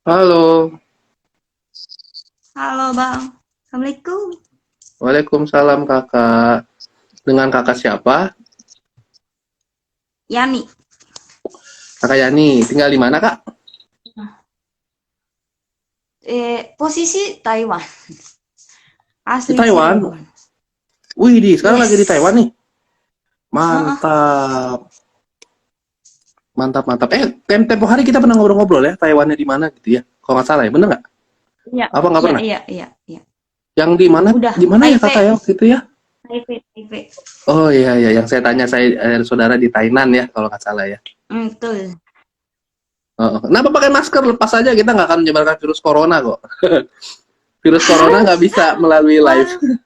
Halo, Halo Bang, Assalamualaikum. Waalaikumsalam kakak. Dengan kakak siapa? Yani. Kakak Yani, tinggal di mana kak? Posisi Taiwan, Di asli Taiwan. Cirebon. Wih, sekarang lagi di Taiwan Yes. nih. Heeh. Mantap, mantap, mantap. Tempo hari kita pernah ngobrol-ngobrol ya, Taiwannya di mana gitu ya? Kalau nggak salah ya, bener nggak? Iya, Apa nggak iya, pernah? iya, iya, iya. Yang di mana? Udah, Di mana ya kakak Taipei, ya waktu itu ya? Taipei, Taipei. Oh iya, iya, yang saya tanya saya saudara di Tainan ya, kalau nggak salah ya. Betul. Kenapa pakai masker? Lepas aja kita nggak akan menyebarkan virus corona kok. Virus corona nggak bisa melalui live. Malu.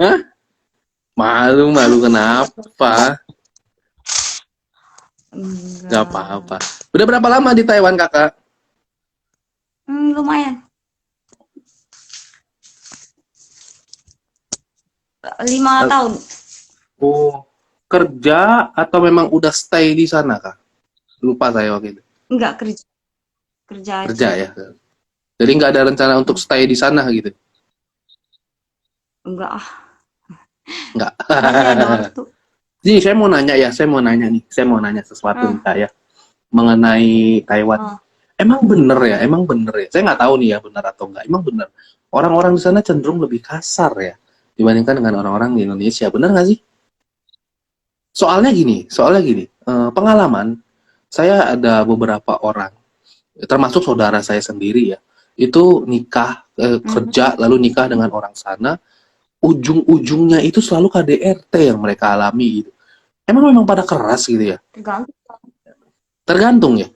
Hah? Malu, malu kenapa? Nggak apa-apa. Enggak. Udah berapa lama di Taiwan, kakak? Lumayan. 5 tahun. Oh, kerja atau memang udah stay di sana, kak? Lupa saya waktu itu. Enggak kerja, kerja Kerja aja. ya. Jadi nggak ada rencana untuk stay di sana gitu? Enggak ah, Nggak. masih ada waktu. Jadi saya mau nanya ya, saya mau nanya nih. Saya mau nanya sesuatu nih, Hmm. kak ya. Mengenai Taiwan. Oh. Emang bener ya? Emang bener ya? Saya nggak tahu nih ya bener atau enggak. Emang bener. Orang-orang di sana cenderung lebih kasar ya dibandingkan dengan orang-orang di Indonesia. Bener nggak sih? Soalnya gini, pengalaman saya ada beberapa orang, termasuk saudara saya sendiri ya, itu nikah, Mhm. kerja lalu nikah dengan orang sana, ujung-ujungnya itu selalu KDRT yang mereka alami gitu. Emang memang pada keras gitu ya? Tergantung. Tergantung ya.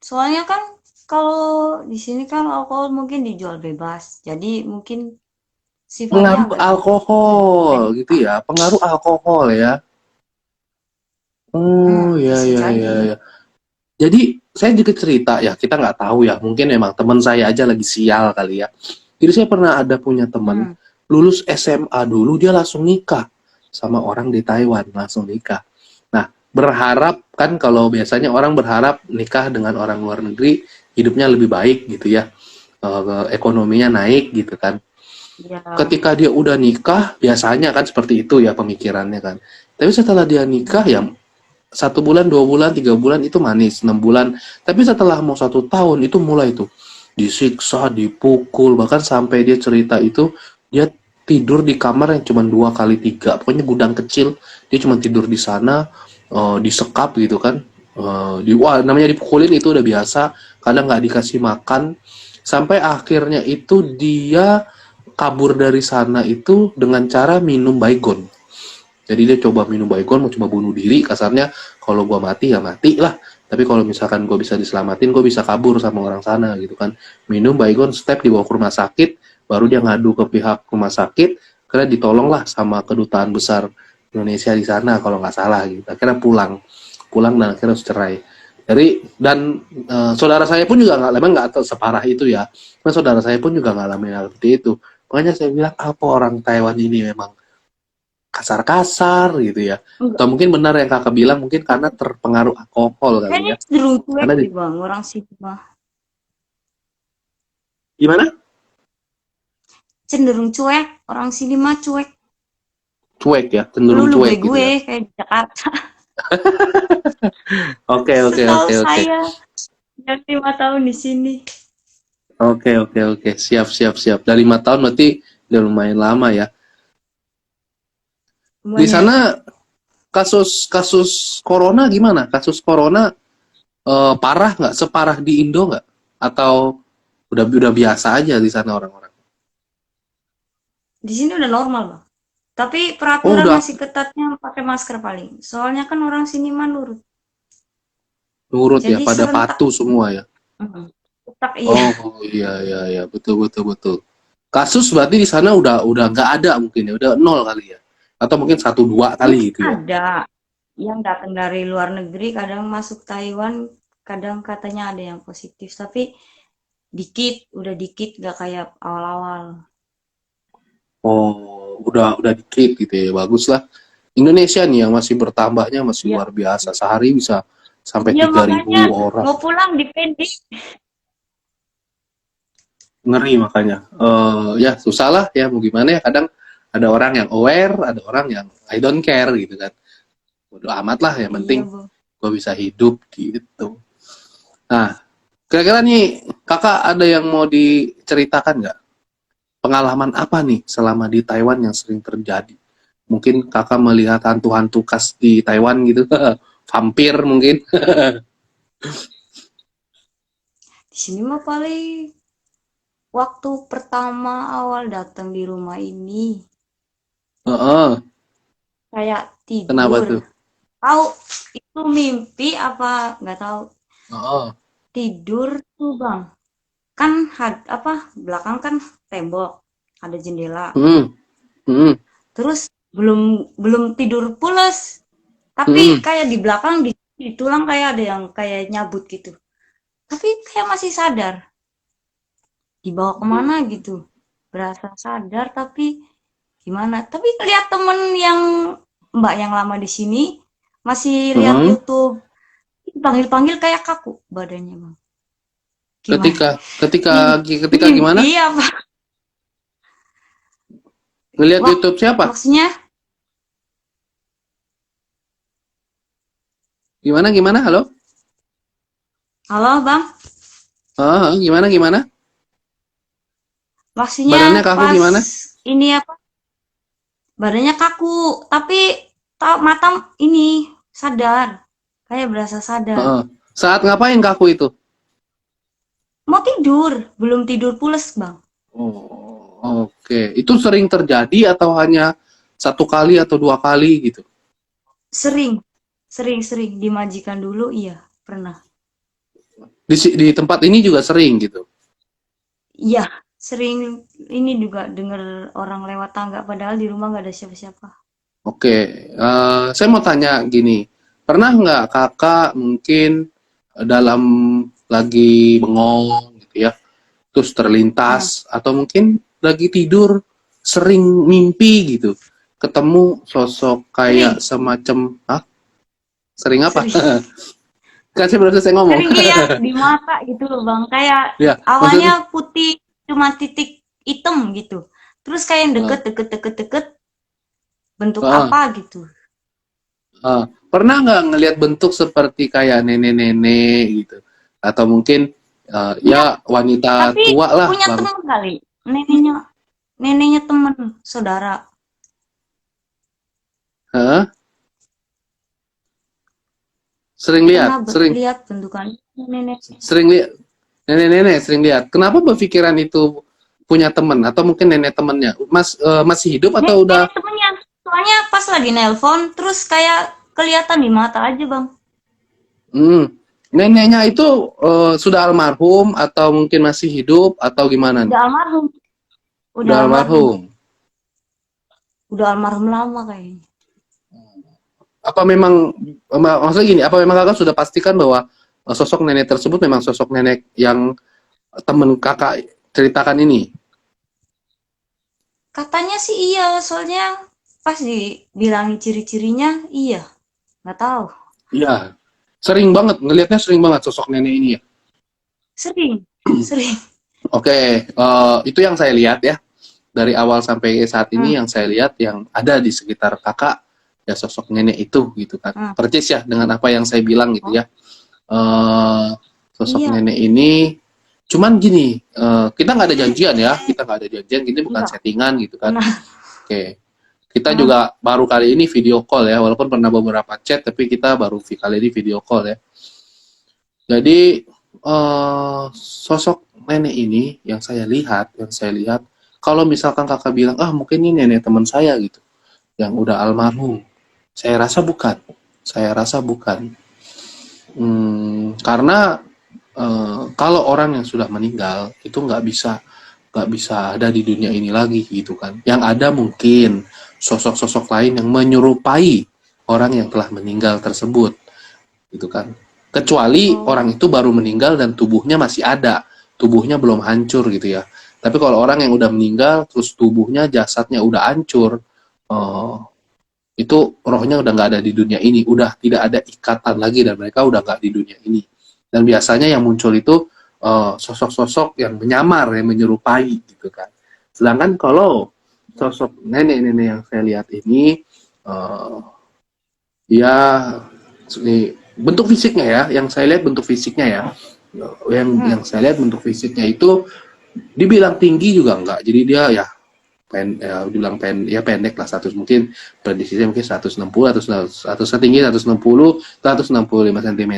Soalnya kan kalau di sini kan alkohol mungkin dijual bebas, jadi mungkin sifatnya Pengaruh agak alkohol depend. gitu ya, pengaruh alkohol ya. Oh ya Bisa ya ya jadi. ya. Jadi saya juga cerita ya, kita nggak tahu ya, mungkin memang teman saya aja lagi sial kali ya. Jadi saya pernah ada punya teman Hmm. lulus SMA dulu dia langsung nikah sama orang di Taiwan, langsung nikah. Nah, berharap kan kalau biasanya orang berharap nikah dengan orang luar negeri hidupnya lebih baik gitu ya. Ekonominya naik gitu kan. Ya. Ketika dia udah nikah, biasanya kan seperti itu ya pemikirannya kan. Tapi setelah dia nikah ya Hmm. 1 bulan, 2 bulan, 3 bulan itu manis, 6 bulan. Tapi setelah mau 1 tahun itu mulai tuh disiksa, dipukul, bahkan sampai dia cerita itu dia tidur di kamar yang cuma 2 kali 3, pokoknya gudang kecil, dia cuma tidur di sana, disekap gitu kan. Wah, namanya dipukulin itu udah biasa, kadang nggak dikasih makan, sampai akhirnya itu dia kabur dari sana itu dengan cara minum baygon. Jadi dia coba minum baygon, mau coba bunuh diri, kasarnya kalau gue mati ya mati lah. Tapi kalau misalkan gue bisa diselamatin, gue bisa kabur sama orang sana gitu kan. Minum baygon, step dibawa ke rumah sakit, baru dia ngadu ke pihak rumah sakit, karena ditolong lah sama kedutaan besar Indonesia di sana kalau nggak salah gitu. Akhirnya pulang, pulang dan akhirnya cerai. Saudara saya pun juga nggak separah itu ya. Nah, saudara saya pun juga ngalamin hal seperti itu. Makanya saya bilang apa orang Taiwan ini memang kasar-kasar gitu ya. Enggak. Atau mungkin benar yang kakak bilang mungkin karena terpengaruh alkohol kali Kayaknya ya. cenderung cuek Karena di, deh bang, orang sini mah. gimana? Cenderung cuek, orang sini mah cuek. Cuek ya, cenderung Lu cuek gitu gue ya. kayak di Jakarta. Oke, oke, Setahu oke, oke. saya, udah 5 tahun di sini. Oke, oke, oke. Siap, siap, siap. Dari 5 tahun berarti udah lumayan lama ya. Di Lumayan. sana kasus kasus corona gimana? Kasus corona parah nggak? Separah di Indo nggak? Atau udah biasa aja di sana orang-orang? Di sini udah normal bang. Tapi Oh peraturan udah masih ketatnya pakai masker paling. Soalnya kan orang sini mah nurut. nurut ya, Jadi pada serentak. patuh semua ya. Mhm. Serentak iya. Oh iya iya iya, betul betul betul. Kasus berarti di sana udah nggak ada mungkin ya, udah nol kali ya, atau mungkin 1 2 kali Mungkin gitu ya. ada yang datang dari luar negeri, kadang masuk Taiwan, kadang katanya ada yang positif. Tapi dikit, udah dikit, gak kayak awal-awal. Oh udah dikit gitu ya, bagus lah. Indonesia nih yang masih bertambahnya masih Iya. luar biasa, sehari bisa sampai Iya 3.000 makanya orang. mau pulang dipending. Ngeri makanya. Ya susah lah ya, mau gimana ya, kadang ada orang yang aware, ada orang yang I don't care gitu kan. Bodo amat lah, yang Iya, penting Bu. gue bisa hidup gitu. Nah, kira-kira nih kakak ada yang mau diceritakan nggak? Pengalaman apa nih selama di Taiwan yang sering terjadi? Mungkin kakak melihat hantu-hantu khas di Taiwan gitu, vampir mungkin. Di sini mah paling waktu pertama awal datang di rumah ini Heeh, kayak kenapa tidur. tuh? Tahu itu mimpi apa nggak tahu. Heeh. Tidur tuh, Bang. Kan apa belakang kan tembok, ada jendela. Hmm, hmm, Terus belum belum tidur pules, tapi hmm. kayak di belakang di tulang kayak ada yang kayak nyabut gitu. Tapi kayak masih sadar. Dibawa kemana gitu. Berasa sadar tapi gimana? Tapi lihat temen yang Mbak yang lama di sini masih lihat Hmm. YouTube, panggil-panggil kayak kaku badannya, Bang. Gimana? Ketika ketika Mim- ketika gimana? Mimpi apa? Ngelihat Wah, YouTube siapa? maksudnya Gimana gimana? Halo? halo, Bang. Gimana gimana? Maksudnya Badannya kaku pas gimana? ini apa? Badannya kaku, tapi mata ini sadar. Kayak berasa sadar. Heeh. Saat ngapain kaku itu? Mau tidur, belum tidur pules, Bang. Oh, oke. Itu sering terjadi atau hanya satu kali atau dua kali gitu? Sering, sering dimajikan dulu, iya, pernah. Di tempat ini juga sering gitu. Iya, sering ini juga dengar orang lewat tangga, padahal di rumah nggak ada siapa-siapa. Oke, saya mau tanya gini, pernah nggak kakak mungkin dalam lagi bengong gitu ya, terus Nah, terlintas atau mungkin lagi tidur sering mimpi gitu, ketemu sosok kayak sering, semacam, sering apa? sering. Kan saya baru selesai ngomong. Sering lihat di mata gitu loh, Bang. Kayak Ya, awalnya maksudnya, putih, cuma titik hitam gitu. Terus kayak yang uh, deket, bentuk uh, apa gitu. pernah nggak ngelihat bentuk seperti kayak nenek-nenek gitu, atau mungkin Iya, ya wanita tapi tua lah, punya bang. teman kali. Neneknya, neneknya teman, saudara. Hah? Sering lihat, Pernah lihat bentukan nenek. sering lihat, nenek-nenek sering lihat. Kenapa berpikiran itu punya teman atau mungkin nenek temannya? Masih hidup atau udah? Nenek temennya. Soalnya pas lagi nelpon, terus kayak kelihatan di mata aja, Bang. Hmm, neneknya itu sudah almarhum atau mungkin masih hidup atau gimana nih? Udah almarhum. Udah Udah almarhum. almarhum. Udah almarhum lama kayaknya. Apa memang maksudnya gini? Apa memang kakak sudah pastikan bahwa sosok nenek tersebut memang sosok nenek yang temen kakak ceritakan ini? Katanya sih iya, soalnya pas dibilangin ciri-cirinya, iya. Nggak tahu. Iya, sering banget ngelihatnya, sering banget sosok nenek ini ya. Sering, sering. Oke, itu yang saya lihat ya. Dari awal sampai saat ini Hmm, yang saya lihat yang ada di sekitar kakak, ya sosok nenek itu gitu kan. hmm. Percis ya dengan apa yang saya bilang gitu Oh, ya. Eh, Sosok iya. nenek ini, cuman gini, kita nggak ada janjian ya. Kita nggak ada janjian, gini bukan Enggak. settingan gitu kan. Nah, Oke. Kita hmm, juga baru kali ini video call ya, walaupun pernah beberapa chat, tapi kita baru kali ini video call ya. Jadi sosok nenek ini yang saya lihat, kalau misalkan kakak bilang, mungkin ini nenek teman saya gitu, yang udah almarhum, saya rasa bukan, saya rasa bukan. Karena kalau orang yang sudah meninggal itu nggak bisa ada di dunia ini lagi gitu kan. Yang ada mungkin sosok-sosok lain yang menyerupai orang yang telah meninggal tersebut gitu kan. Kecuali oh, orang itu baru meninggal dan tubuhnya masih ada, tubuhnya belum hancur gitu ya. Tapi kalau orang yang udah meninggal terus tubuhnya, jasadnya udah hancur, eh, itu rohnya udah nggak ada di dunia ini, udah tidak ada ikatan lagi dan mereka udah nggak di dunia ini. Dan biasanya yang muncul itu sosok-sosok yang menyamar, yang menyerupai gitu kan. Sedangkan kalau sosok nenek-nenek yang saya lihat ini, eh, ya ini bentuk fisiknya ya, yang saya lihat bentuk fisiknya ya, yang saya lihat bentuk fisiknya itu dibilang tinggi juga enggak, jadi dia ya dibilang ya pendek lah, mungkin prediksinya mungkin 160 atau setinggi 160 165 cm,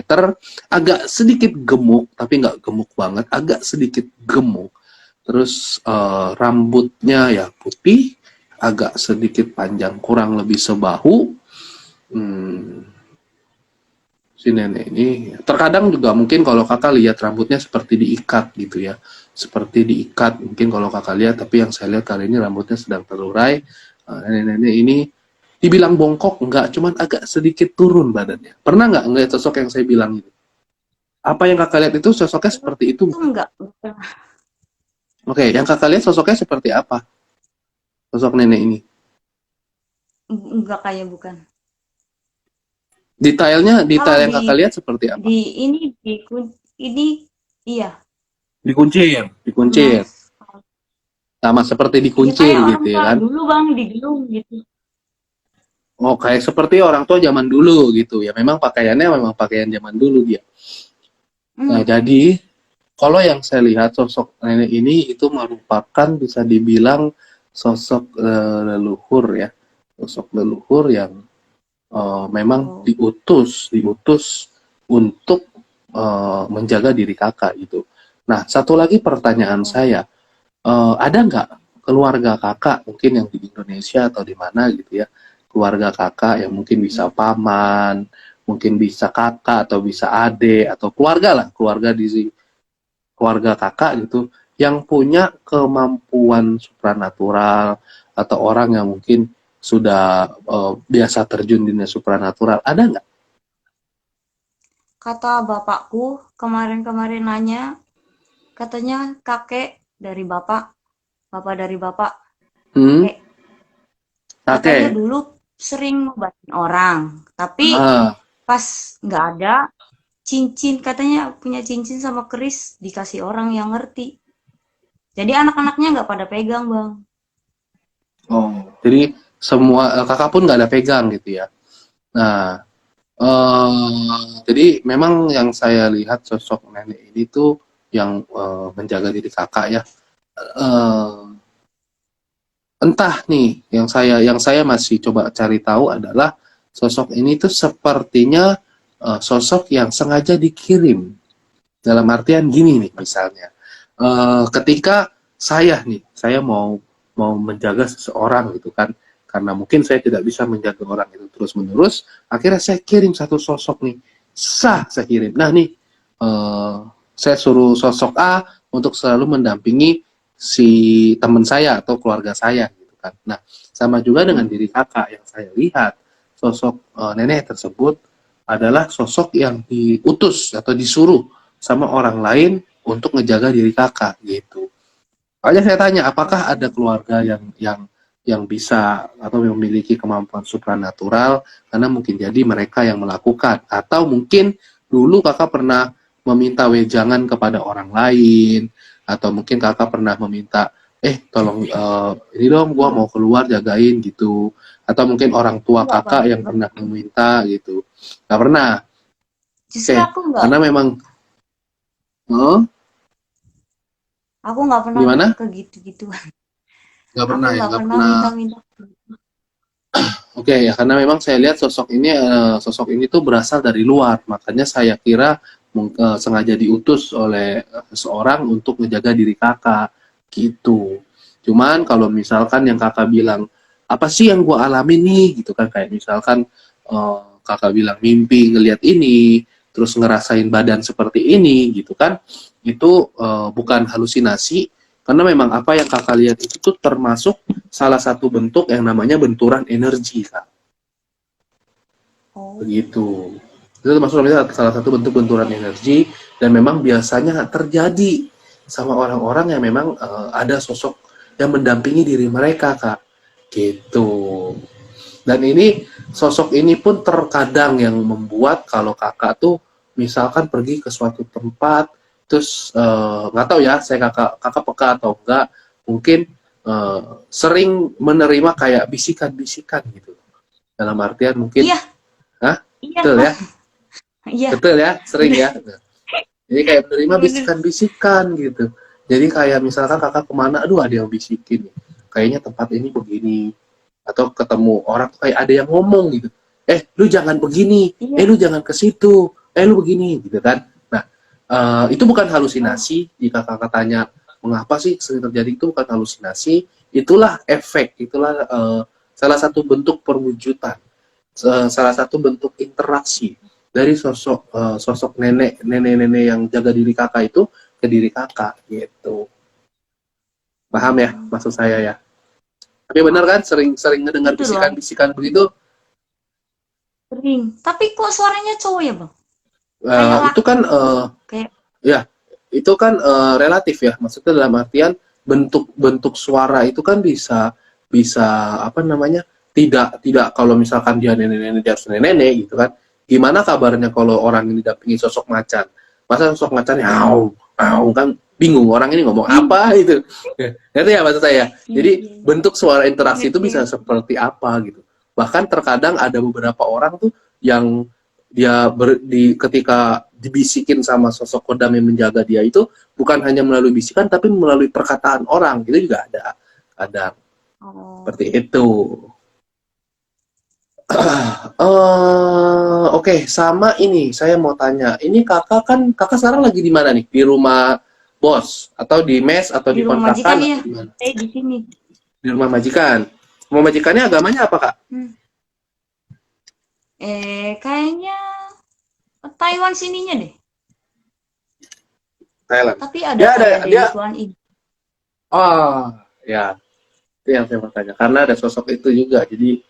agak sedikit gemuk tapi nggak gemuk banget, agak sedikit gemuk, terus rambutnya ya putih, agak sedikit panjang, kurang lebih sebahu. Si nenek ini terkadang juga mungkin kalau kakak lihat rambutnya seperti diikat gitu ya, seperti diikat mungkin kalau kakak lihat, tapi yang saya lihat kali ini rambutnya sedang terurai. Nenek-nenek ini dibilang bongkok enggak, cuman agak sedikit turun badannya. Pernah nggak ngeliat sosok yang saya bilang itu? Apa yang kakak lihat itu sosoknya seperti itu? Itu enggak. Oke, yang kakak lihat sosoknya seperti apa? Sosok nenek ini. Enggak, kayak bukan. Detail Kalau yang kakak lihat seperti apa? ini iya, Dikuncir. pernah. Sama seperti Ya dikuncir kayak orang gitu ya tua kan? dulu bang, digelung gitu. Oh, kayak seperti orang tua zaman dulu gitu ya. Memang pakaiannya memang pakaian zaman dulu dia. Nah, jadi kalau yang saya lihat sosok nenek ini itu merupakan bisa dibilang sosok leluhur ya. Sosok leluhur yang memang diutus untuk menjaga diri kakak gitu. Nah, satu lagi pertanyaan saya, ada nggak keluarga kakak mungkin yang di Indonesia atau di mana gitu ya, keluarga kakak yang mungkin bisa paman, mungkin bisa kakak atau bisa adik atau keluarga lah, keluarga kakak gitu, yang punya kemampuan supranatural atau orang yang mungkin sudah biasa terjun di dunia supranatural, ada nggak? Kata bapakku kemarin-kemarin nanya, katanya kakek dari bapak, bapak dari bapak, kakek. Katanya Kakek. dulu sering ngobatin orang, tapi pas nggak ada cincin, katanya punya cincin sama keris dikasih orang yang ngerti. Jadi anak-anaknya nggak pada pegang bang. Oh, jadi semua kakak pun nggak ada pegang gitu ya. Nah, jadi memang yang saya lihat sosok nenek ini tuh yang menjaga diri kakak ya. Entah nih, yang saya masih coba cari tahu adalah sosok ini tuh sepertinya sosok yang sengaja dikirim. Dalam artian gini nih, misalnya, ketika saya mau menjaga seseorang gitu kan, karena mungkin saya tidak bisa menjaga orang itu terus menerus, akhirnya saya kirim satu sosok nih, saya kirim. Nah nih, saya suruh sosok A untuk selalu mendampingi si teman saya atau keluarga saya gitu kan. Nah, sama juga dengan diri kakak yang saya lihat, sosok nenek tersebut adalah sosok yang diutus atau disuruh sama orang lain untuk ngejaga diri kakak gitu. Makanya saya tanya, apakah ada keluarga yang bisa atau memiliki kemampuan supranatural, karena mungkin jadi mereka yang melakukan, atau mungkin dulu kakak pernah meminta wejangan kepada orang lain, atau mungkin kakak pernah meminta tolong ini dong, gua mau keluar jagain gitu, atau mungkin orang tua kakak yang pernah meminta gitu. Nggak pernah. Justru aku nggak. Karena memang aku nggak pernah gimana? ke gitu-gituan. Nggak pernah ya, nggak pernah minta-minta. Oke, ya karena memang saya lihat sosok ini tuh berasal dari luar, makanya saya kira sengaja diutus oleh seseorang untuk menjaga diri kakak gitu. Cuman kalau misalkan yang kakak bilang, apa sih yang gua alami nih gitu kan, kayak misalkan kakak bilang mimpi ngelihat ini, terus ngerasain badan seperti ini gitu kan, itu bukan halusinasi, karena memang apa yang kakak lihat itu tuh termasuk salah satu bentuk yang namanya benturan energi, Kak. Begitu. Itu termasuk salah satu bentuk benturan energi, dan memang biasanya terjadi sama orang-orang yang memang ada sosok yang mendampingi diri mereka, Kak. Gitu. Dan ini sosok ini pun terkadang yang membuat kalau kakak tuh misalkan pergi ke suatu tempat, terus nggak tahu ya, saya kakak peka atau enggak, mungkin sering menerima kayak bisikan-bisikan gitu. Dalam artian mungkin, Iya, hah, iya, betul ya, iya, betul ya, sering bener, ya. Jadi kayak menerima bener. bisikan-bisikan gitu. Jadi kayak misalkan kakak kemana, aduh ada yang bisikin, kayaknya tempat ini begini, atau ketemu orang tuh kayak ada yang ngomong gitu, lu jangan begini, Iya. lu jangan ke situ, lu begini gitu kan. Nah, itu bukan Oh, halusinasi. Jika kakak tanya mengapa sih sering terjadi, itu bukan halusinasi, itulah efek, itulah salah satu bentuk perwujudan, salah satu bentuk interaksi dari sosok nenek yang jaga diri kakak itu ke diri kakak gitu. Paham ya hmm, maksud saya ya? Tapi benar kan, sering ngedengar gitu loh. bisikan-bisikan begitu. Sering. Tapi kok suaranya cowok ya, Bang? Kayak Itu laki kan gitu. Kayak, ya, itu kan relatif ya. Maksudnya dalam artian bentuk-bentuk suara itu kan bisa bisa apa namanya? Tidak kalau misalkan dia nenek-nenek, dia harus nenek-nenek gitu kan. Gimana kabarnya kalau orang ini dampingi sosok macan? Masa sosok macan au, au kan bingung orang ini ngomong ih, apa itu. Ngerti ya maksud saya? iya, Jadi iya, iya. bentuk suara interaksi itu Ngerti, bisa ngerti. seperti apa gitu. Bahkan terkadang ada beberapa orang tuh yang ketika dibisikin sama sosok kodam yang menjaga dia itu bukan hanya melalui bisikan tapi melalui perkataan orang, itu juga ada Oh, seperti itu. Oke, sama ini saya mau tanya, ini kakak sekarang lagi di mana nih, di rumah bos atau di mes atau di di rumah majikan kontrakan ya. atau di mana? Saya di sini. Di rumah majikan. Rumah majikannya agamanya apa kak? Hmm. Kayaknya Taiwan sininya deh. Thailand. Tapi ada Dia kayak dia Dewi Kuan Yin. oh ya, itu yang saya mau tanya karena ada sosok itu juga, jadi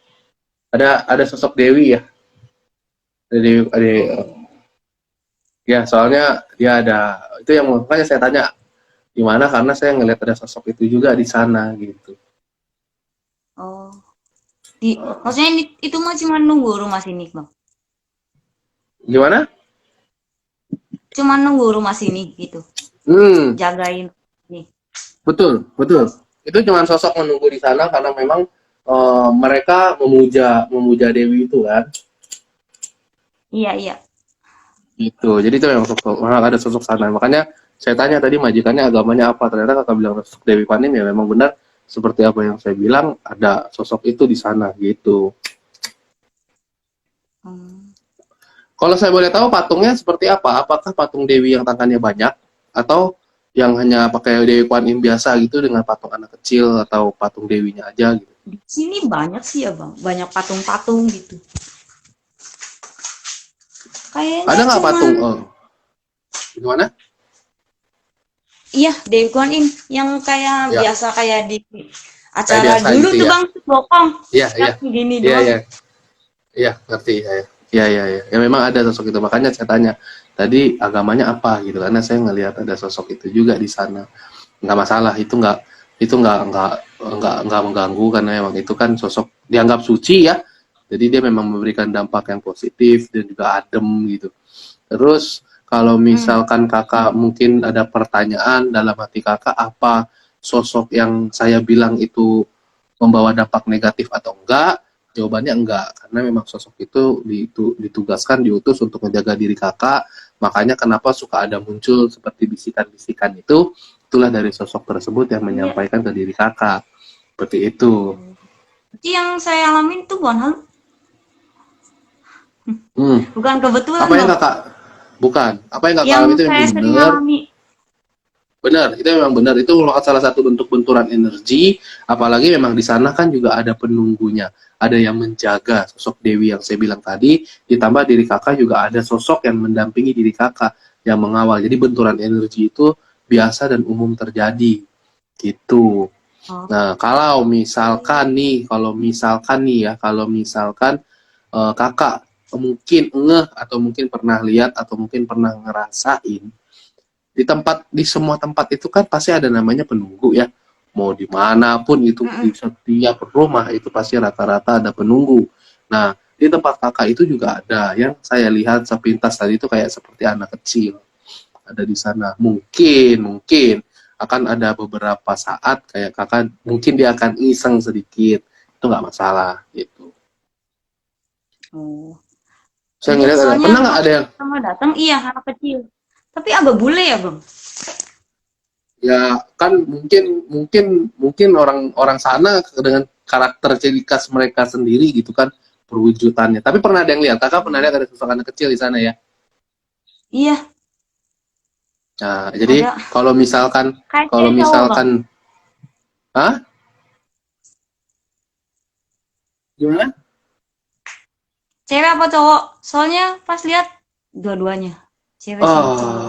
ada sosok Dewi ya. Ada Oh, ya, soalnya dia ada, itu yang makanya saya tanya gimana, karena saya ngelihat ada sosok itu juga di sana gitu. oh. Maksudnya itu mah cuma nunggu rumah sini, Bang. Gimana? Cuma nunggu rumah sini gitu. Hmm, Jagain nih. betul, betul. Itu cuma sosok menunggu di sana karena memang mereka memuja memuja Dewi itu kan. Iya, iya. Gitu. Jadi itu memang memang ada sosok sana. Makanya saya tanya tadi majikannya agamanya apa. Ternyata kakak bilang sosok Dewi Panin, ya memang benar seperti apa yang saya bilang, ada sosok itu di sana gitu. Hmm. Kalau saya boleh tahu patungnya seperti apa? Apakah patung Dewi yang tangannya banyak atau yang hanya pakai Dewi Kwan Im biasa gitu dengan patung anak kecil, atau patung dewinya aja gitu? Di sini banyak sih ya, Bang. Banyak patung-patung gitu. Kayaknya Ada nggak cuman patung? Gimana? iya, Dewi Kuan Yin yang kayak Ya, biasa kayak di kayak acara biasa dulu gitu tuh, ya. Bang, bokong. Iya, iya. Yang gini Iya, doang. iya. Iya, ngerti saya. Iya, iya, iya. Ya memang ada sosok itu. Makanya saya tanya tadi agamanya apa gitu, karena saya ngelihat ada sosok itu juga di sana. Nggak masalah, itu nggak mengganggu karena memang itu kan sosok dianggap suci ya. Jadi dia memang memberikan dampak yang positif dan juga adem gitu. Terus kalau Hmm. misalkan kakak mungkin ada pertanyaan dalam hati kakak, apa sosok yang saya bilang itu membawa dampak negatif atau enggak? Jawabannya enggak, karena memang sosok itu ditugaskan, diutus untuk menjaga diri kakak. Makanya kenapa suka ada muncul seperti bisikan-bisikan itu, itulah dari sosok tersebut yang Iya. menyampaikan ke diri kakak. Seperti itu. Oh. Jadi yang saya alamin tuh bukan hal, Hmm. bukan kebetulan, Apa yang Bang. kakak, bukan, apa yang kakak Yang alami itu saya memang sering benar. alami. Benar, itu memang benar. Itu merupakan salah satu bentuk benturan energi, apalagi memang di sana kan juga ada penunggunya. Ada yang menjaga sosok Dewi yang saya bilang tadi, ditambah diri kakak juga ada sosok yang mendampingi diri kakak, yang mengawal. Jadi benturan energi itu biasa dan umum terjadi. Gitu. Oh, Nah, kalau misalkan kakak mungkin ngeh atau mungkin pernah lihat atau mungkin pernah ngerasain di semua tempat itu kan pasti ada namanya penunggu ya. mau dimanapun itu, di Mm-mm. setiap rumah itu pasti rata-rata ada penunggu. Nah, di tempat kakak itu juga ada yang saya lihat sepintas tadi itu kayak seperti anak kecil ada di sana. Mungkin akan ada beberapa saat kayak kakak mungkin dia akan iseng sedikit, itu nggak masalah gitu. Oh, Saya iya ngeliat ada, soalnya pernah nggak pas ada yang pertama datang iya anak kecil. Tapi agak bule ya bang. ya kan mungkin mungkin mungkin orang-orang sana dengan karakter ciri khas mereka sendiri gitu kan perwujudannya. Tapi pernah ada yang lihat, kakak pernah lihat ada sosok anak kecil di sana ya? Iya Nah, jadi ada kayak kalau cewek cowok bang. misalkan, ah, gimana? Cewek apa cowok? Soalnya pas lihat dua-duanya cewek sama cowok.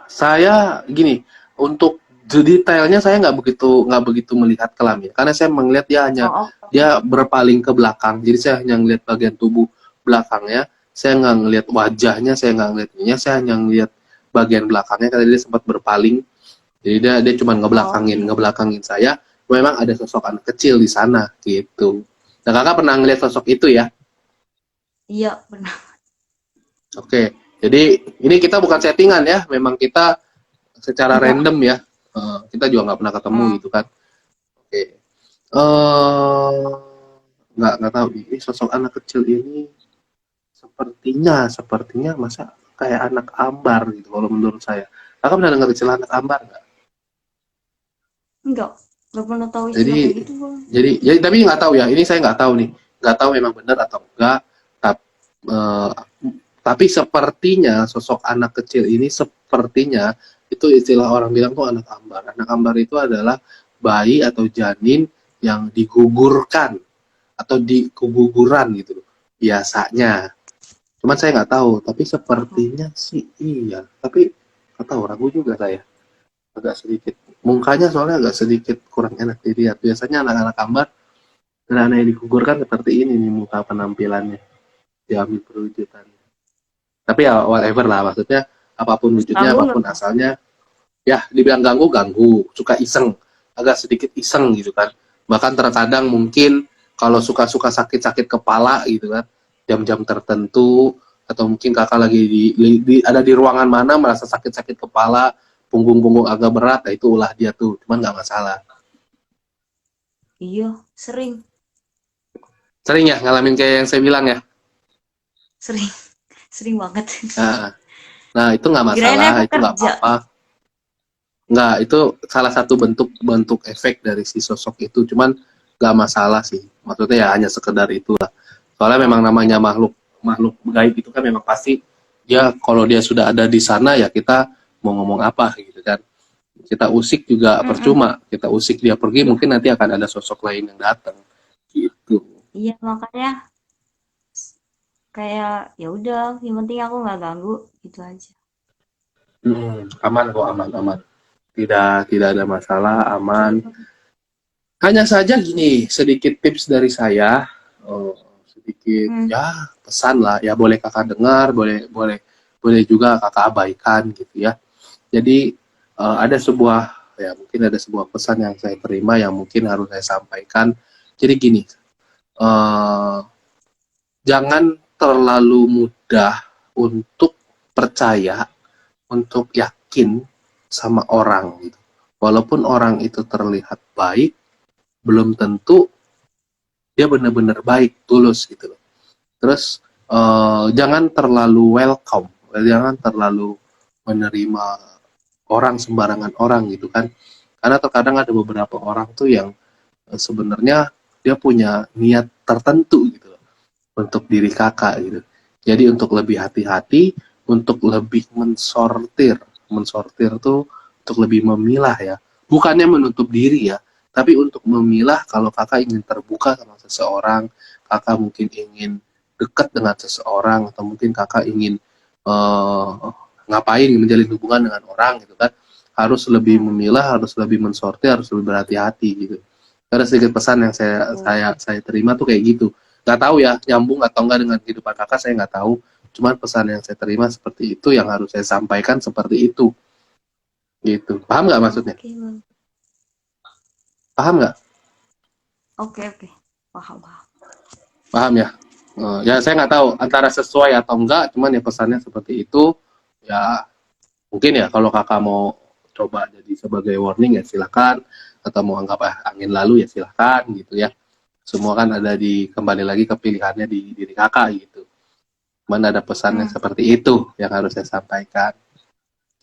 Saya gini, untuk detailnya saya nggak begitu melihat kelamin, karena saya melihat Oh, oh. dia berpaling ke belakang, jadi saya hanya ngelihat bagian tubuh belakangnya, saya nggak ngelihat wajahnya, saya nggak ngelihat ininya, saya hanya ngelihat bagian belakangnya karena dia sempat berpaling, jadi dia cuma Oh, ngebelakangin iya. ngebelakangin saya. Memang ada sosok anak kecil di sana gitu. Nah kakak pernah ngelihat sosok itu ya? Iya pernah. Oke, jadi ini kita bukan settingan ya, memang kita secara Enggak. random ya. Kita juga nggak pernah ketemu Oh, gitu kan. Oke. eh nggak tahu ini sosok anak kecil ini sepertinya masa kayak anak ambar gitu kalau menurut saya. Kakak pernah dengar istilah anak ambar nggak? enggak. Enggak pernah tahu istilah Jadi kayak gitu bang. jadi tapi nggak tahu ya. Ini saya nggak tahu nih. Nggak tahu memang benar atau enggak. Eh, tapi sepertinya sosok anak kecil ini sepertinya itu istilah orang bilang tuh anak ambar. Anak ambar itu adalah bayi atau janin yang digugurkan atau di keguguran gitu loh. Biasanya. Cuman saya nggak tahu, tapi Oh, sepertinya sih iya. Tapi nggak tahu, ragu juga saya. Agak sedikit. Mukanya soalnya agak sedikit kurang enak dilihat. Biasanya anak-anak ambar, anak-anak yang digugurkan seperti ini nih muka penampilannya. Diambil perwujudan. Tapi ya whatever lah, maksudnya apapun terus wujudnya, ganggu nggak apapun bang? asalnya, ya dibilang ganggu, ganggu. Suka iseng, agak sedikit iseng gitu kan. Bahkan terkadang mungkin kalau suka-suka sakit-sakit kepala gitu kan, jam-jam tertentu, atau mungkin kakak lagi ada di ruangan mana merasa sakit-sakit kepala, punggung-punggung agak berat, nah itu ulah dia tuh, cuman nggak masalah. Iya sering Sering ya ngalamin kayak yang saya bilang ya. sering sering banget. Nah, nah itu nggak Kirain masalah, efek itu nggak kerja. apa-apa. Nggak, itu salah satu bentuk efek dari si sosok itu, cuman nggak masalah sih. Maksudnya ya hanya sekedar itulah. Soalnya memang namanya makhluk makhluk gaib itu kan memang pasti dia kalau dia sudah ada di sana ya kita mau ngomong apa gitu kan. Kita usik juga Mm-mm. percuma. Kita usik dia pergi Iya, mungkin nanti akan ada sosok lain yang datang. Gitu. iya makanya kayak ya udah, yang penting aku nggak ganggu gitu aja. Aman kok, aman, aman. Tidak ada masalah, Oke, aman. Bang. Hanya saja gini, sedikit tips dari saya, sedikit Hmm. ya pesan lah, ya boleh kakak dengar, boleh boleh boleh juga kakak abaikan gitu ya. Jadi ada sebuah ya mungkin ada sebuah pesan yang saya terima yang mungkin harus saya sampaikan. Jadi gini, eh, jangan terlalu mudah untuk percaya, untuk yakin sama orang gitu. Walaupun orang itu terlihat baik, belum tentu dia benar-benar baik, tulus gitu loh. Terus jangan terlalu welcome, jangan terlalu menerima orang sembarangan orang gitu kan. Karena terkadang ada beberapa orang tuh yang sebenarnya dia punya niat tertentu gitu loh, untuk diri kakak gitu. Jadi untuk lebih hati-hati, untuk lebih mensortir tuh untuk lebih memilah ya. Bukannya menutup diri ya, tapi untuk memilah kalau kakak ingin terbuka sama seseorang, kakak mungkin ingin dekat dengan seseorang, atau mungkin kakak ingin ngapain menjalin hubungan dengan orang gitu kan, harus lebih Hmm. memilah, harus lebih mensortir, harus lebih berhati-hati gitu. Karena sedikit pesan yang Oh, saya terima tuh kayak gitu. Nggak tahu ya nyambung atau enggak dengan kehidupan kakak, saya nggak tahu. Cuman pesan yang saya terima seperti itu, yang harus saya sampaikan seperti itu gitu. Paham nggak maksudnya? oke Bang. Paham nggak? Oke, oke. Paham, paham. Paham ya? Ya saya nggak tahu antara sesuai atau enggak, cuman ya pesannya seperti itu. Ya mungkin ya kalau kakak mau coba jadi sebagai warning ya silakan, atau mau anggap angin lalu ya silakan gitu ya. Semua kan ada kembali lagi ke pilihannya di diri kakak gitu. Cuman ada pesannya seperti itu yang harus saya sampaikan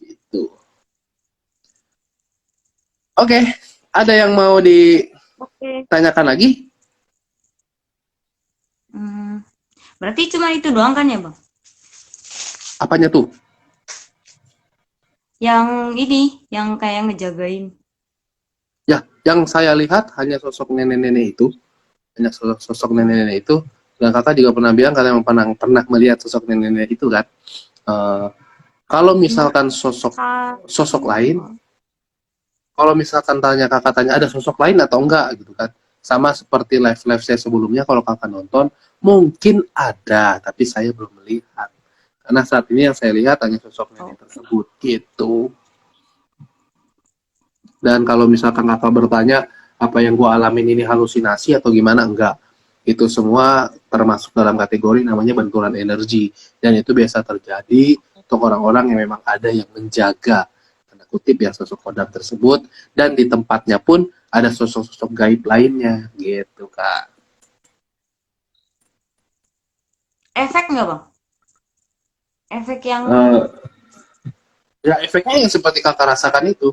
gitu. Oke, ada yang mau Oke. ditanyakan lagi? Berarti cuma itu doang kan ya, Bang? Apanya tuh? Yang ini, yang kayak ngejagain. Ya, yang saya lihat hanya sosok nenek-nenek itu, hanya sosok nenek-nenek itu. Dan kakak juga pernah bilang kalian pernah melihat sosok nenek-nenek itu kan. Eh, kalau misalkan sosok lain, kalau misalkan kakak tanya ada sosok lain atau enggak gitu kan, sama seperti live saya sebelumnya, kalau kakak nonton mungkin ada, tapi saya belum melihat karena saat ini yang saya lihat hanya sosok nenek tersebut gitu. Dan kalau misalkan kakak bertanya apa yang gua alamin ini halusinasi atau gimana, enggak, itu semua termasuk dalam kategori namanya benturan energi, dan itu biasa terjadi untuk orang-orang yang memang ada yang menjaga tanda kutip ya sosok kodam tersebut, dan di tempatnya pun ada sosok-sosok gaib lainnya gitu kak. Efek nggak, Bang? Efek yang Ya efeknya yang seperti kakak rasakan itu,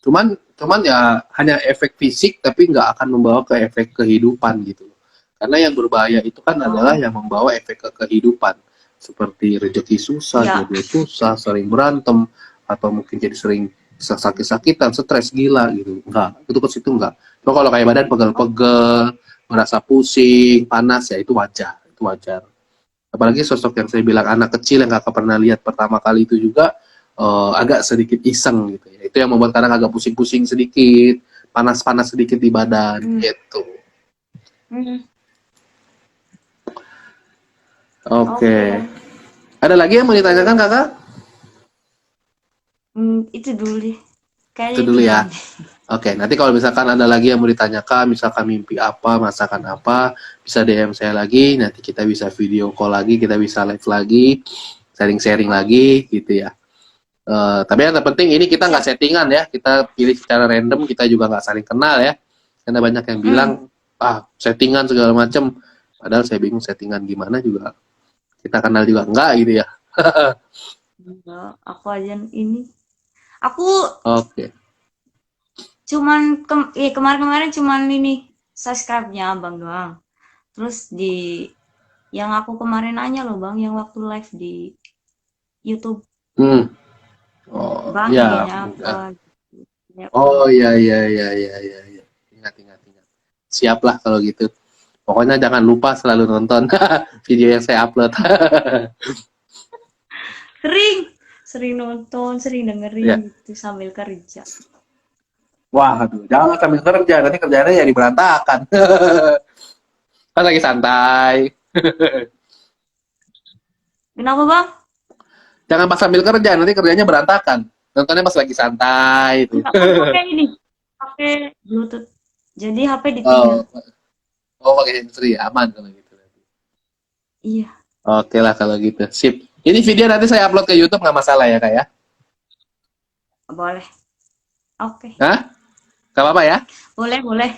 cuman ya hanya efek fisik tapi nggak akan membawa ke efek kehidupan gitu. Karena yang berbahaya itu kan adalah yang membawa efek ke kehidupan, seperti rezeki susah, ya, jodoh susah, sering berantem, atau mungkin jadi sering sakit-sakitan, stres gila gitu. Enggak, itu ke situ enggak. Cuma kalau kayak badan pegel-pegel, merasa pusing, panas, ya itu wajar, itu wajar. Apalagi sosok yang saya bilang anak kecil yang kakak pernah lihat pertama kali itu juga agak sedikit iseng gitu ya. Itu yang membuat kadang agak pusing-pusing sedikit, panas-panas sedikit di badan gitu. Oke. Ada lagi yang mau ditanyakan kakak? Itu dulu deh. Kayaknya Itu itu dulu ya. doang. Oke, nanti kalau misalkan ada lagi yang mau ditanyakan, misalkan mimpi apa, masakan apa, bisa DM saya lagi, nanti kita bisa video call lagi, kita bisa live lagi, sharing-sharing lagi, gitu ya. Tapi yang terpenting ini kita nggak settingan ya, kita pilih secara random, kita juga nggak saling kenal ya. Karena banyak yang bilang, settingan segala macam, padahal saya bingung settingan gimana juga, kita kenal juga enggak gitu ya. Enggak, aku aja ini. Aku Oke. cuman kemarin-kemarin cuman ini subscribe-nya Abang doang. Terus yang aku kemarin nanya loh Bang, yang waktu live di YouTube, Oh, Bang ya. IG-nya apa? Ya, Oh, iya, iya, iya, iya, iya, iya. Ingat, ingat, ingat. Siaplah kalau gitu. Pokoknya jangan lupa selalu nonton video yang saya upload. sering nonton, sering dengerin Ya. gitu sambil kerja. Wah, aduh, jangan sambil kerja, nanti kerjanya jadi berantakan. Kan lagi santai. Kenapa Bang? Jangan pas sambil kerja, nanti kerjanya berantakan. Nontonnya pas lagi santai. Itu. Enggak, kan pakai ini, pakai Bluetooth. Jadi HP ditinggal. Oh, oh pakai handsfree, aman kalau gitu. Iya, Oke lah kalau gitu. Sip. Ini video nanti saya upload ke YouTube nggak masalah ya kak ya? boleh. Oke. Hah? Gak apa-apa ya? Boleh, boleh.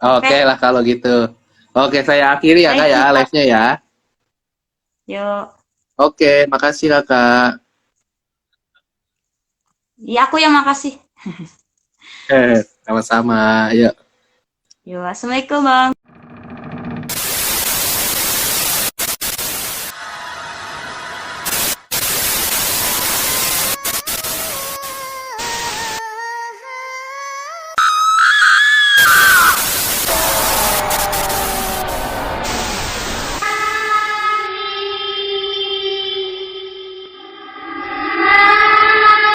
Oke lah kalau gitu. Oke, saya akhiri ya kak Thank ya, you, Kak. live-nya ya. Yuk. Oke, makasih kakak. Iya, aku yang makasih. Sama-sama. Yuk. Yuk, Assalamualaikum, Bang.